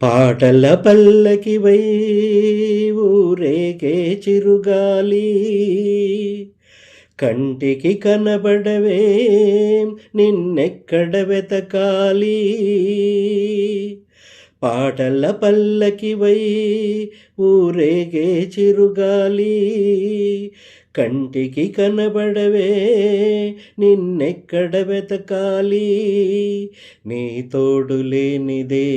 పాటల పల్లకివై ఊరేగే చిరుగాలి, కంటికి కనబడవేం నిన్నెక్కడ వెతకాలి. పాటల పల్లకివై ఊరేగే చిరుగాలి, కంటికి కనబడవే నిన్నెక్కడ వెతకాలి. నీ తోడు లేనిదే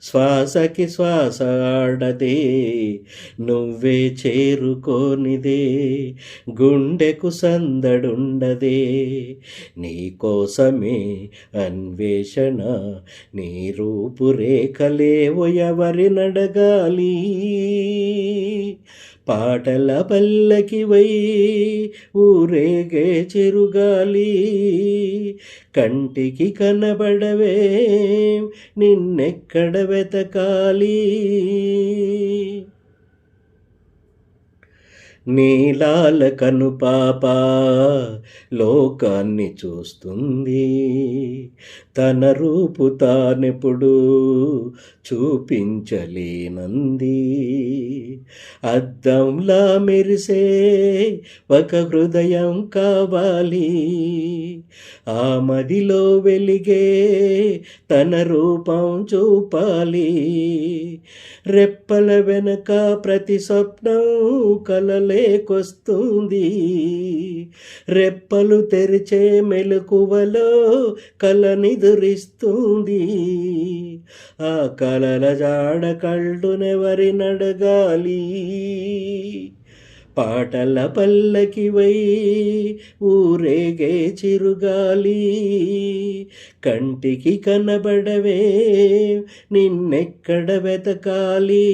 శ్వాసకి శ్వాస ఆడదే, నువ్వే చేరుకోనిదే గుండెకు సందడుండదే. నీ కోసమే అన్వేషణ, నీ రూపురేఖలేవో ఎవరినడగాలి. పాటల పల్లకివై ఊరేగే చిరుగాలి, కంటికి కనబడవే నిన్నెక్కడ వెతకాలి. నీలాల కనుపాప లోకాన్ని చూస్తుంది, తన రూపు తానెప్పుడు చూపించలేనంది. అద్దంలా మెరిసే ఒక హృదయం కావాలి, ఆ మదిలో వెలిగే తన రూపం చూపాలి. రెప్పల వెనక ప్రతి స్వప్నం కలలేకొస్తుంది, రెప్పలు తెరిచే మెలకువలో కలనిదురిస్తుంది. ఆ కలల జాడ కళ్ళునెవరినడగాలి. పాటల పల్లకివై ఊరేగే చిరుగాలి, కంటికి కనబడవే నిన్నెక్కడ వెతకాలి.